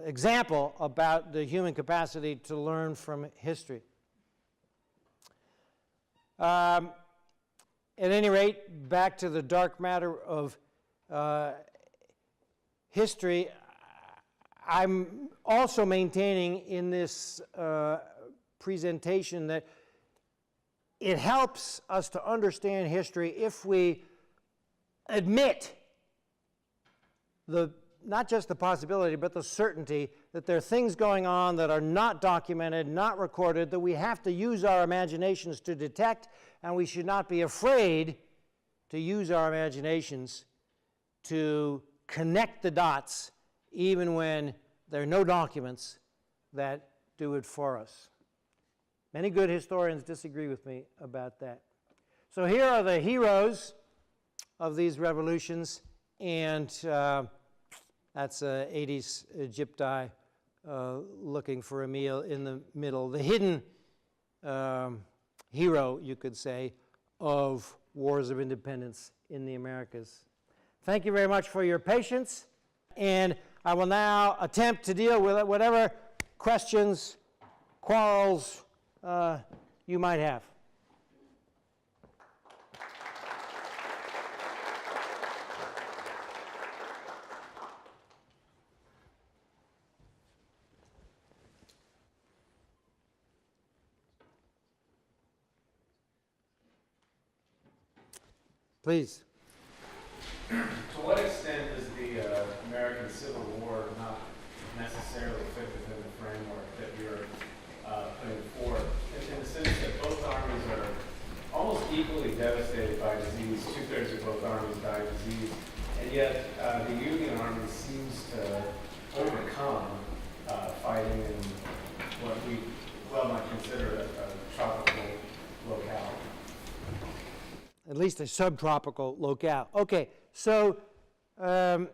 [SPEAKER 2] example about the human capacity to learn from history. At any rate, back to the dark matter of history, I'm also maintaining in this presentation that it helps us to understand history if we admit not just the possibility, but the certainty that there are things going on that are not documented, not recorded, that we have to use our imaginations to detect, and we should not be afraid to use our imaginations to connect the dots, even when there are no documents that do it for us. Many good historians disagree with me about that. So here are the heroes of these revolutions, and that's 80s Egypti looking for a meal in the middle. The hidden hero, you could say, of wars of independence in the Americas. Thank you very much for your patience, and I will now attempt to deal with whatever questions, quarrels you might have. Please.
[SPEAKER 3] To what extent does the American Civil War not necessarily fit within the framework that you're putting forth, in the sense that both armies are almost equally devastated by disease? 2/3 of both armies die of disease, and yet the Union Army seems to overcome fighting in what we well might consider a tropical locale.
[SPEAKER 2] At least a subtropical locale. Okay, so the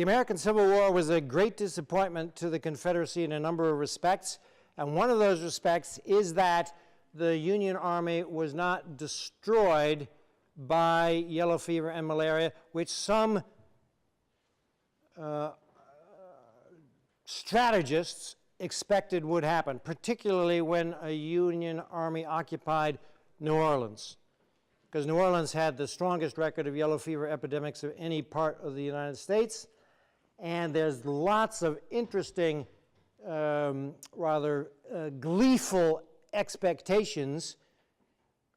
[SPEAKER 2] American Civil War was a great disappointment to the Confederacy in a number of respects, and one of those respects is that the Union Army was not destroyed by yellow fever and malaria, which some strategists expected would happen, particularly when a Union Army occupied New Orleans, because New Orleans had the strongest record of yellow fever epidemics of any part of the United States, and there's lots of interesting, rather gleeful expectations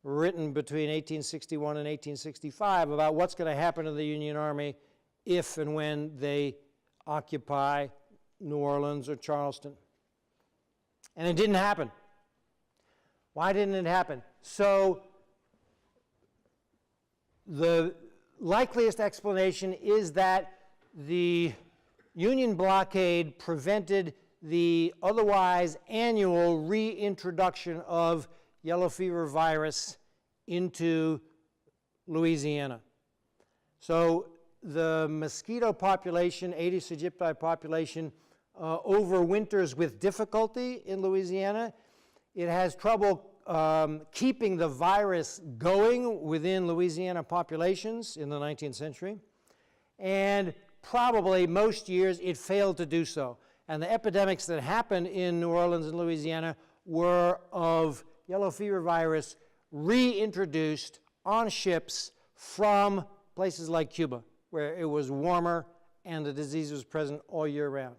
[SPEAKER 2] written between 1861 and 1865 about what's going to happen to the Union Army if and when they occupy New Orleans or Charleston. And it didn't happen. Why didn't it happen? So the likeliest explanation is that the Union blockade prevented the otherwise annual reintroduction of yellow fever virus into Louisiana. So the mosquito population, Aedes aegypti population, overwinters with difficulty in Louisiana. It has trouble keeping the virus going within Louisiana populations in the 19th century. And probably most years it failed to do so. And the epidemics that happened in New Orleans and Louisiana were of yellow fever virus reintroduced on ships from places like Cuba, where it was warmer and the disease was present all year round.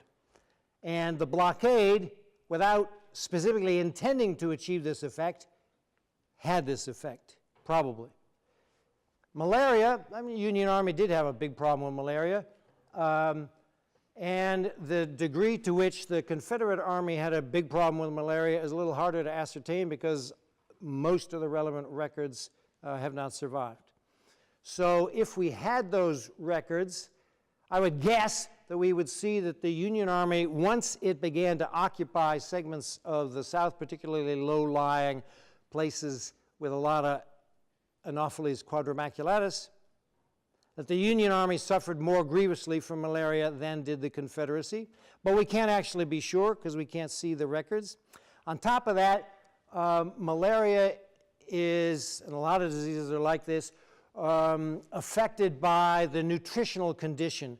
[SPEAKER 2] And the blockade, without specifically intending to achieve this effect, had this effect, probably. Malaria, I mean, the Union Army did have a big problem with malaria. And the degree to which the Confederate Army had a big problem with malaria is a little harder to ascertain because most of the relevant records have not survived. So if we had those records, I would guess that we would see that the Union Army, once it began to occupy segments of the South, particularly low-lying places with a lot of Anopheles quadrimaculatus, that the Union Army suffered more grievously from malaria than did the Confederacy. But we can't actually be sure because we can't see the records. On top of that, malaria is, and a lot of diseases are like this, affected by the nutritional condition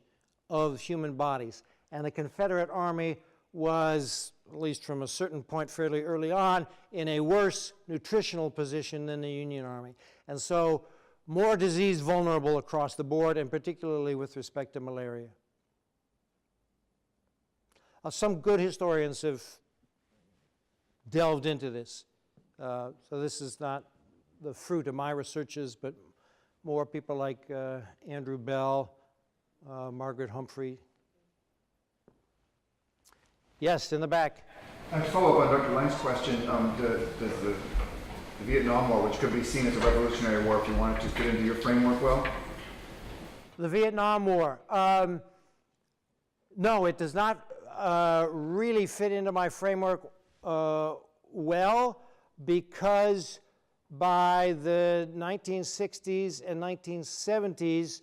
[SPEAKER 2] of human bodies. And the Confederate Army was, at least from a certain point fairly early on, in a worse nutritional position than the Union Army. And so more disease vulnerable across the board, and particularly with respect to malaria. Some good historians have delved into this. So this is not the fruit of my researches, but more people like Andrew Bell, Margaret Humphrey. Yes, in the back.
[SPEAKER 4] To follow up on Dr. Lang's question, does the Vietnam War, which could be seen as a revolutionary war if you wanted to fit into your framework well?
[SPEAKER 2] The Vietnam War. No, it does not really fit into my framework well, because by the 1960s and 1970s,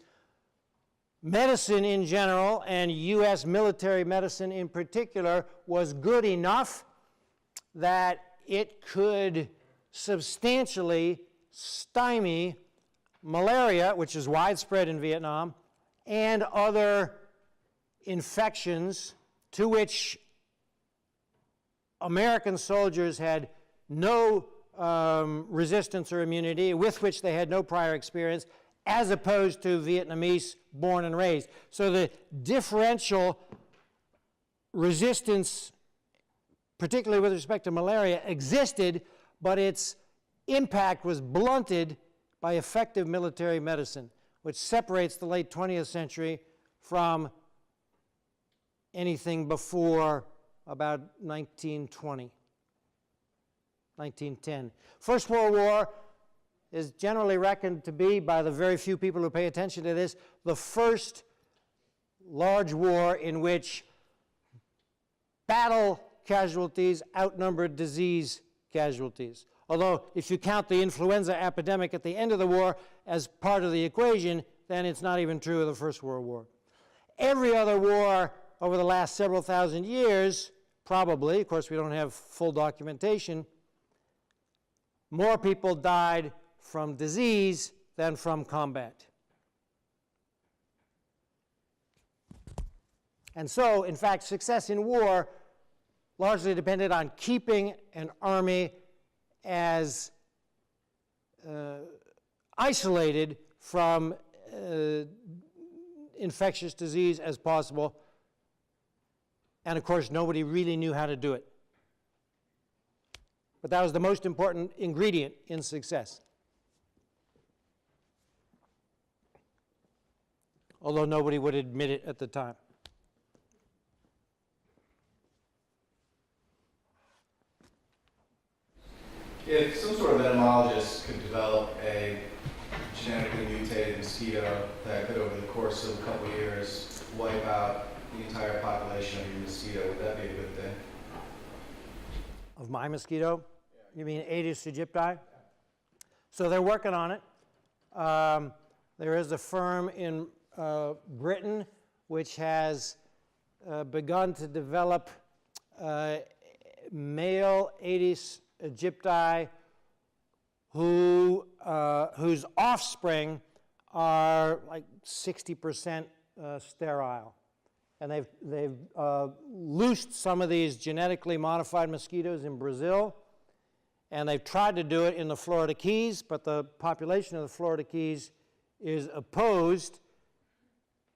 [SPEAKER 2] medicine in general, and U.S. military medicine in particular, was good enough that it could substantially stymie malaria, which is widespread in Vietnam, and other infections to which American soldiers had no resistance or immunity, with which they had no prior experience, as opposed to Vietnamese born and raised. So the differential resistance, particularly with respect to malaria, existed, but its impact was blunted by effective military medicine, which separates the late 20th century from anything before about 1920, 1910. First World War is generally reckoned to be, by the very few people who pay attention to this, the first large war in which battle casualties outnumbered disease casualties. Although, if you count the influenza epidemic at the end of the war as part of the equation, then it's not even true of the First World War. Every other war over the last several thousand years, probably, of course we don't have full documentation, more people died from disease than from combat. And so, in fact, success in war largely depended on keeping an army as isolated from infectious disease as possible. And of course, nobody really knew how to do it. But that was the most important ingredient in success. Although nobody would admit it at the time.
[SPEAKER 5] If some sort of entomologist could develop a genetically mutated mosquito that could, over the course of a couple of years, wipe out the entire population of your mosquito. Would that be a good thing?
[SPEAKER 2] Of my mosquito? You mean Aedes aegypti? So they're working on it. There is a firm in Britain which has begun to develop male Aedes aegypti whose offspring are like 60% sterile. And they've loosed some of these genetically modified mosquitoes in Brazil, and they've tried to do it in the Florida Keys, but the population of the Florida Keys is opposed,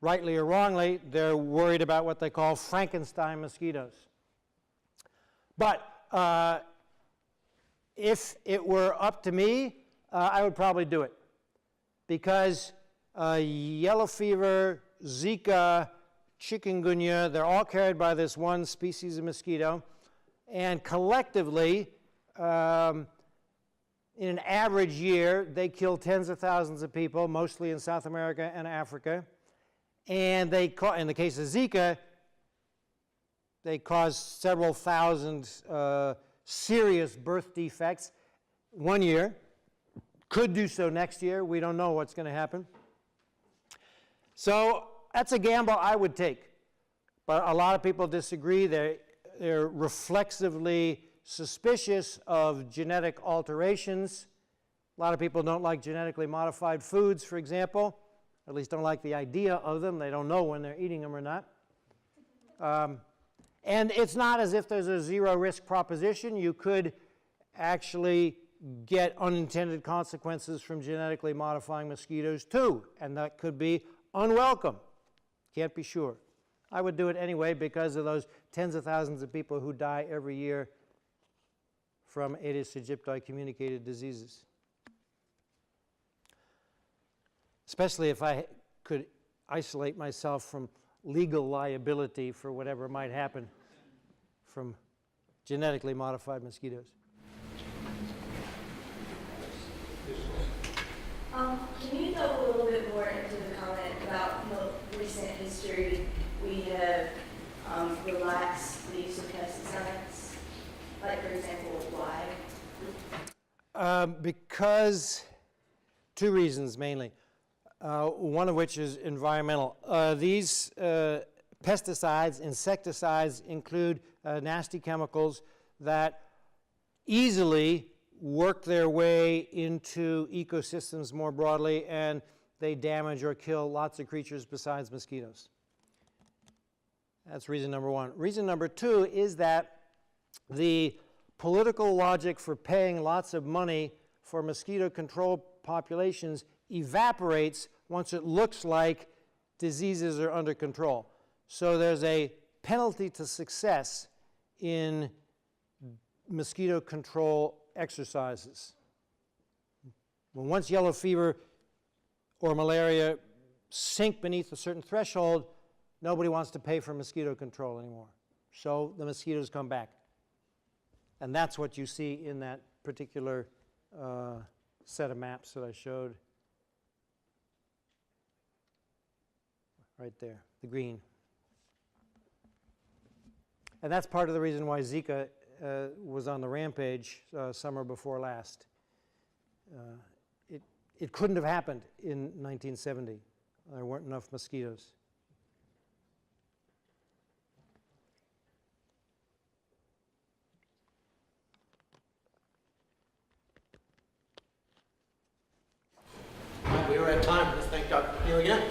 [SPEAKER 2] rightly or wrongly. They're worried about what they call Frankenstein mosquitoes. But if it were up to me, I would probably do it, because yellow fever, Zika, chikungunya, they're all carried by this one species of mosquito, and collectively, in an average year, they kill tens of thousands of people, mostly in South America and Africa, and in the case of Zika, they cause several thousand serious birth defects 1 year. Could do so next year. We don't know what's going to happen. So that's a gamble I would take. But a lot of people disagree. They're reflexively suspicious of genetic alterations. A lot of people don't like genetically modified foods, for example. At least don't like the idea of them. They don't know when they're eating them or not. And it's not as if there's a zero risk proposition. You could actually get unintended consequences from genetically modifying mosquitoes too, and that could be unwelcome. Can't be sure. I would do it anyway because of those tens of thousands of people who die every year from Aedes aegypti communicated diseases. Especially if I could isolate myself from legal liability for whatever might happen from genetically modified mosquitoes.
[SPEAKER 6] Can you go a little bit more into the comment about the recent history we have relaxed the use of pesticides? Like, for example, why?
[SPEAKER 2] Because two reasons mainly. One of which is environmental. These pesticides, insecticides, include nasty chemicals that easily work their way into ecosystems more broadly, and they damage or kill lots of creatures besides mosquitoes. That's reason number one. Reason number two is that the political logic for paying lots of money for mosquito control populations evaporates once it looks like diseases are under control. So there's a penalty to success in mosquito control exercises. When once yellow fever or malaria sink beneath a certain threshold, nobody wants to pay for mosquito control anymore. So the mosquitoes come back. And that's what you see in that particular set of maps that I showed. Right there, the green. And that's part of the reason why Zika was on the rampage summer before last. It couldn't have happened in 1970. There weren't enough mosquitoes.
[SPEAKER 1] We are at time. Let's thank Dr. McNeill again.